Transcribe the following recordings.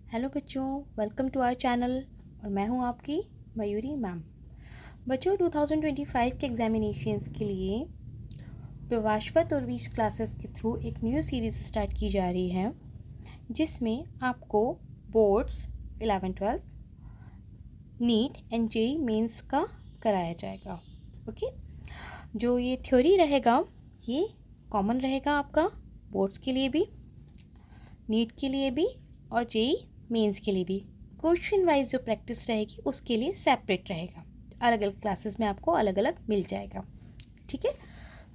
Hello बच्चों, welcome to our channel. और मैं हूं आपकी मयूरी मैम। बच्चों, 2025 के एग्जामिनेशंस के लिए विवाश्वत और वीज क्लासेस के थ्रू एक न्यू सीरीज़ स्टार्ट की जा रही है, जिसमें आपको boards 11-12, NEET and JEE mains का कराया जाएगा। ओके, जो ये थ्योरी रहेगा ये कॉमन रहेगा आपका बोर्ड्स के लिए भी, नीट के लिए भी और जेईई मेंस के लिए भी। क्वेश्चन वाइज जो प्रैक्टिस रहेगी उसके लिए सेपरेट रहेगा, अलग अलग क्लासेस में आपको अलग अलग मिल जाएगा। ठीक है,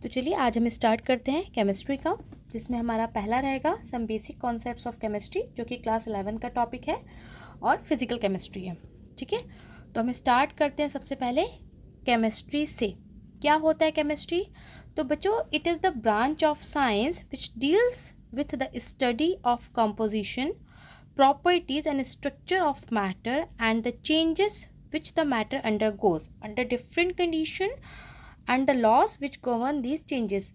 तो चलिए आज हम स्टार्ट करते हैं केमिस्ट्री का, जिसमें हमारा पहला रहेगा some basic concepts of chemistry, जो कि क्लास 11 का टॉपिक है और फिजिकल केमिस्ट्री है। ठीक है, तो हम स्टार्ट करते हैं सबसे पहले केमिस्ट्री से। क्या होता है केमिस्ट्री? तो बच्चों, it is the branch of science which deals with the study of composition, properties and structure of matter and the changes which the matter undergoes under different condition and the laws which govern these changes।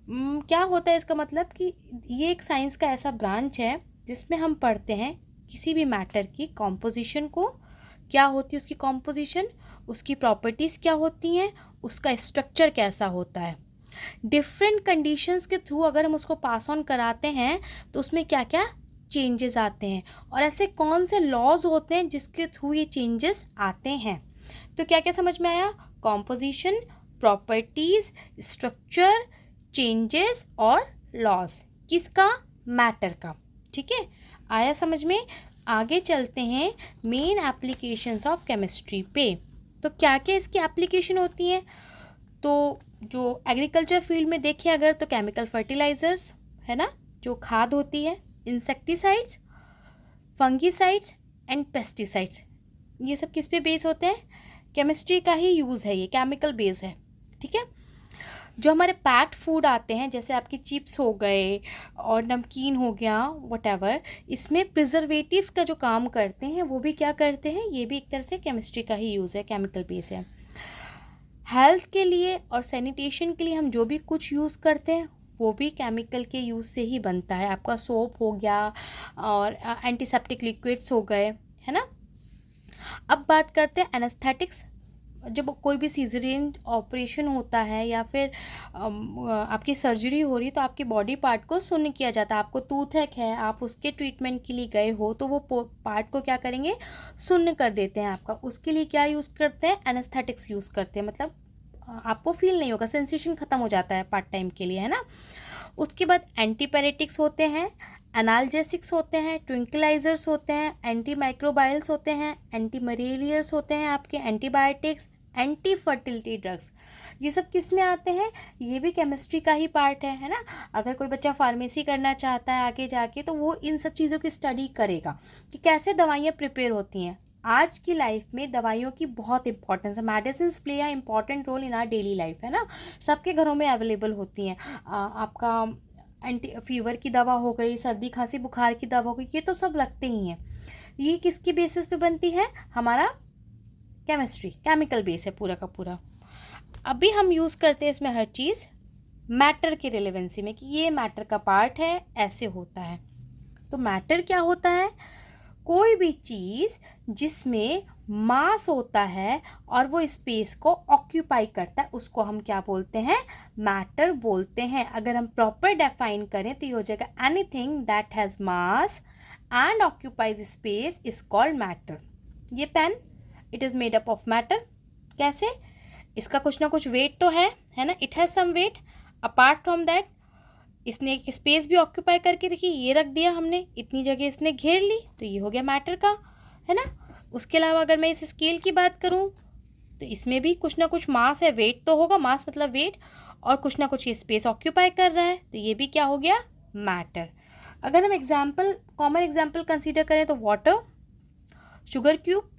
क्या होता है इसका मतलब कि ये एक science का ऐसा ब्रांच है जिसमें हम पढ़ते हैं किसी भी मैटर की कॉम्पोजिशन को, क्या होती है उसकी कॉम्पोजिशन, उसकी प्रॉपर्टीज़ क्या होती हैं, उसका स्ट्रक्चर कैसा होता है। डिफरेंट कंडीशंस के थ्रू अगर हम उसको पास ऑन कराते हैं तो उसमें क्या क्या चेंजेस आते हैं और ऐसे कौन से लॉज होते हैं जिसके थ्रू ये चेंजेस आते हैं। तो क्या क्या समझ में आया? कॉम्पोजिशन, प्रॉपर्टीज, स्ट्रक्चर, चेंजेस और लॉज। किसका? मैटर का। ठीक है, आया समझ में? आगे चलते हैं मेन एप्लीकेशंस ऑफ केमिस्ट्री पे। तो क्या क्या इसकी एप्लीकेशन होती हैं? तो जो एग्रीकल्चर फील्ड में देखिए अगर, तो केमिकल फर्टिलाइजर्स है ना, जो खाद होती है, इंसेक्टिसाइड्स, फंगीसाइड्स एंड पेस्टिसाइड्स, ये सब किस पे बेस होते हैं? केमिस्ट्री का ही यूज़ है, ये केमिकल बेस है। ठीक है, जो हमारे पैक्ड फूड आते हैं जैसे आपके चिप्स हो गए और नमकीन हो गया, वटेवर, इसमें प्रिजर्वेटिव्स का जो काम करते हैं वो भी क्या करते हैं? ये भी एक तरह से केमिस्ट्री का ही यूज़ है, केमिकल बेस है। हेल्थ के लिए और सैनिटेशन के लिए हम जो भी कुछ यूज़ करते हैं वो भी केमिकल के यूज़ से ही बनता है। आपका सोप हो गया और एंटीसेप्टिक लिक्विड्स हो गए, है ना। अब बात करते हैं एनेस्थेटिक्स। जब कोई भी सीजरियन ऑपरेशन होता है या फिर आपकी सर्जरी हो रही है तो आपके बॉडी पार्ट को शून्य किया जाता है। आपको टूथेक है, आप उसके ट्रीटमेंट के लिए गए हो तो वो पार्ट को क्या करेंगे? शून्य कर देते हैं आपका। उसके लिए क्या यूज़ करते हैं? एनेस्थेटिक्स यूज़ करते हैं। मतलब आपको फील नहीं होगा, सेंसेशन ख़त्म हो जाता है पार्ट टाइम के लिए, है ना। उसके बाद एंटीपेरेटिक्स होते हैं, एनाल्जेसिक्स होते हैं, ट्विंकलाइजर्स होते हैं, एंटी माइक्रोबाइल्स होते हैं, एंटी मलेरियर्स होते हैं, आपके एंटीबायोटिक्स, एंटी फर्टिलिटी ड्रग्स। ये सब किस में आते हैं? ये भी केमिस्ट्री का ही पार्ट है ना। अगर कोई बच्चा फार्मेसी करना चाहता है आगे जाके तो वो इन सब चीज़ों की स्टडी करेगा कि कैसे दवाइयाँ प्रिपेयर होती हैं। आज की लाइफ में दवाइयों की बहुत इंपॉर्टेंस है। Medicine play a important role in our daily life, है ना। सबके घरों में अवेलेबल होती हैं। आपका एंटी फीवर की दवा हो गई, सर्दी खांसी बुखार की दवा हो गई, ये तो सब लगते ही हैं। ये किसकी बेसिस पे बनती है? हमारा केमिस्ट्री, केमिकल बेस है पूरा का पूरा। अभी हम यूज़ करते हैं इसमें हर चीज़ मैटर की रिलेवेंसी में कि ये मैटर का पार्ट है, ऐसे होता है। तो मैटर क्या होता है? कोई भी चीज़ जिसमें मास होता है और वो स्पेस को ऑक्यूपाई करता है उसको हम क्या बोलते हैं? मैटर बोलते हैं। अगर हम प्रॉपर डिफाइन करें तो ये हो जाएगा anything that has mass and occupies space is called matter. ये pen, it is made up of matter. कैसे? इसका कुछ ना कुछ वेट तो है ना, it has some weight. Apart from that इसने एक स्पेस भी ऑक्यूपाई करके रखी, ये रख दिया हमने, इतनी जगह इसने घेर ली, तो ये हो गया मैटर का, है ना। उसके अलावा अगर मैं इस स्केल की बात करूं तो इसमें भी कुछ ना कुछ मास है, वेट तो होगा, मास मतलब वेट, और कुछ ना कुछ ये स्पेस ऑक्यूपाई कर रहा है, तो ये भी क्या हो गया? मैटर। अगर हम एग्जाम्पल, कॉमन एग्जाम्पल कंसीडर करें तो water, sugar cube,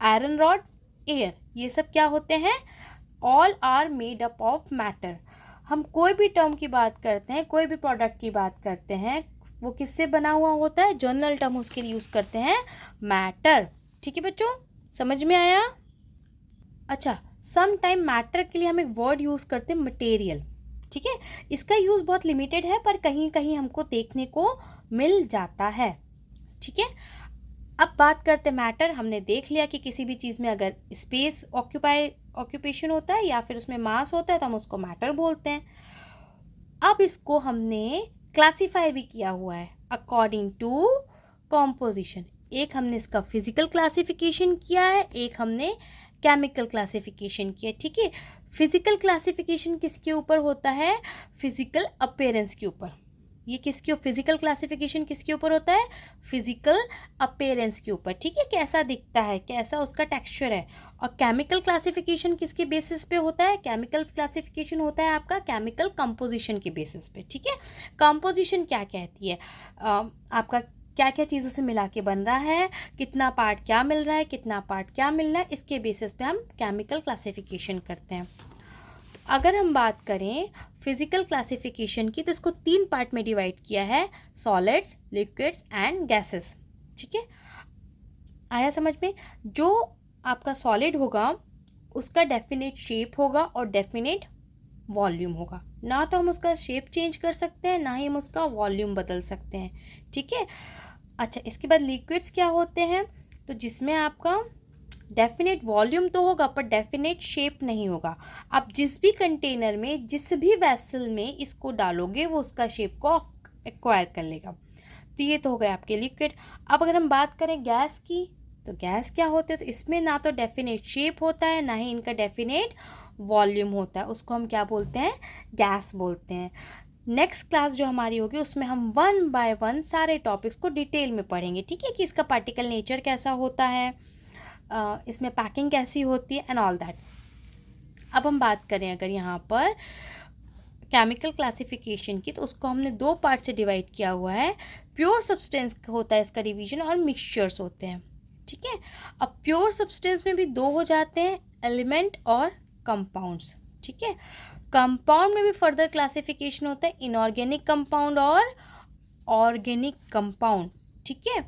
iron rod, air, ये सब क्या होते हैं? All are made up of matter. हम कोई भी टर्म की बात करते हैं, कोई भी प्रोडक्ट की बात करते हैं, वो किससे बना हुआ होता है? जनरल टर्म उसके लिए यूज़ करते हैं मैटर। ठीक है बच्चों, समझ में आया? अच्छा, सम टाइम मैटर के लिए हम एक वर्ड यूज़ करते हैं मटेरियल। ठीक है, इसका यूज़ बहुत लिमिटेड है पर कहीं कहीं हमको देखने को मिल जाता है। ठीक है, अब बात करते मैटर। हमने देख लिया कि किसी भी चीज़ में अगर स्पेस ऑक्यूपेशन होता है या फिर उसमें मास होता है तो हम उसको मैटर बोलते हैं। अब इसको हमने क्लासीफाई भी किया हुआ है अकॉर्डिंग टू कॉम्पोजिशन। एक हमने इसका फिजिकल क्लासिफिकेशन किया है, एक हमने केमिकल क्लासिफिकेशन किया। ठीक है, फिजिकल क्लासिफिकेशन किसके ऊपर होता है? फिजिकल अपीयरेंस के ऊपर। ये किसके फिजिकल क्लासिफिकेशन किसके ऊपर होता है? फिजिकल अपीयरेंस के ऊपर। ठीक है, कैसा दिखता है, कैसा उसका टेक्सचर है। और केमिकल क्लासिफिकेशन किसके बेसिस पे होता है? केमिकल क्लासिफिकेशन होता है आपका केमिकल कंपोजिशन के बेसिस पे। ठीक है, कंपोजिशन क्या कहती है? आपका क्या क्या चीज़ों से मिला के बन रहा है, कितना पार्ट क्या मिल रहा है, कितना पार्ट क्या मिल रहा है, इसके बेसिस पे हम केमिकल क्लासिफिकेशन करते हैं। तो अगर हम बात करें फिजिकल क्लासिफिकेशन की तो इसको 3 पार्ट में डिवाइड किया है, सॉलिड्स, लिक्विड्स एंड गैसेस। ठीक है, आया समझ में? जो आपका सॉलिड होगा उसका डेफिनेट शेप होगा और डेफिनेट वॉल्यूम होगा। ना तो हम उसका शेप चेंज कर सकते हैं, ना ही हम उसका वॉल्यूम बदल सकते हैं। ठीक है, अच्छा, इसके बाद लिक्विड्स क्या होते हैं? तो जिसमें आपका डेफिनेट वॉल्यूम तो होगा पर डेफिनेट शेप नहीं होगा। आप जिस भी कंटेनर में, जिस भी वेसल में इसको डालोगे वो उसका शेप को एक्वायर कर लेगा। तो ये तो हो गए आपके लिक्विड। अब अगर हम बात करें गैस की, तो गैस क्या होते हैं? तो इसमें ना तो डेफिनेट शेप होता है, ना ही इनका डेफिनेट वॉल्यूम होता है। उसको हम क्या बोलते हैं? गैस बोलते हैं। नेक्स्ट क्लास जो हमारी होगी उसमें हम 1 बाय 1 सारे टॉपिक्स को डिटेल में पढ़ेंगे। ठीक है, कि इसका पार्टिकल नेचर कैसा होता है, इसमें पैकिंग कैसी होती है एंड ऑल दैट। अब हम बात करें अगर यहाँ पर केमिकल क्लासिफिकेशन की, तो उसको हमने 2 पार्ट से डिवाइड किया हुआ है। प्योर सब्सटेंस होता है इसका डिवीजन और मिक्सचर्स होते हैं। ठीक है, अब प्योर सब्सटेंस में भी 2 हो जाते हैं, एलिमेंट और कंपाउंड्स। ठीक है, कंपाउंड में भी फर्दर क्लासिफिकेशन होता है, इनऑर्गेनिक कंपाउंड और ऑर्गेनिक कंपाउंड। ठीक है,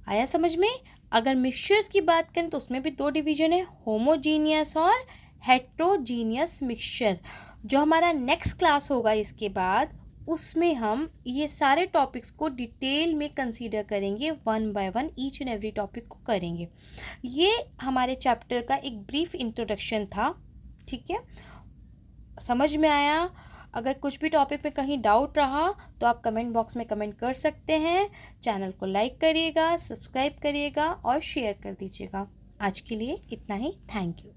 आया समझ में? अगर मिक्सचर्स की बात करें तो उसमें भी 2 डिवीजन है, होमोजीनियस और हेट्रोजीनियस मिक्सचर। जो हमारा नेक्स्ट क्लास होगा इसके बाद, उसमें हम ये सारे टॉपिक्स को डिटेल में कंसीडर करेंगे, 1 by 1 each and every topic को करेंगे। ये हमारे चैप्टर का एक ब्रीफ इंट्रोडक्शन था। ठीक है, समझ में आया? अगर कुछ भी टॉपिक में कहीं डाउट रहा तो आप कमेंट बॉक्स में कमेंट कर सकते हैं। चैनल को लाइक करिएगा, सब्सक्राइब करिएगा और शेयर कर दीजिएगा। आज के लिए इतना ही। Thank you.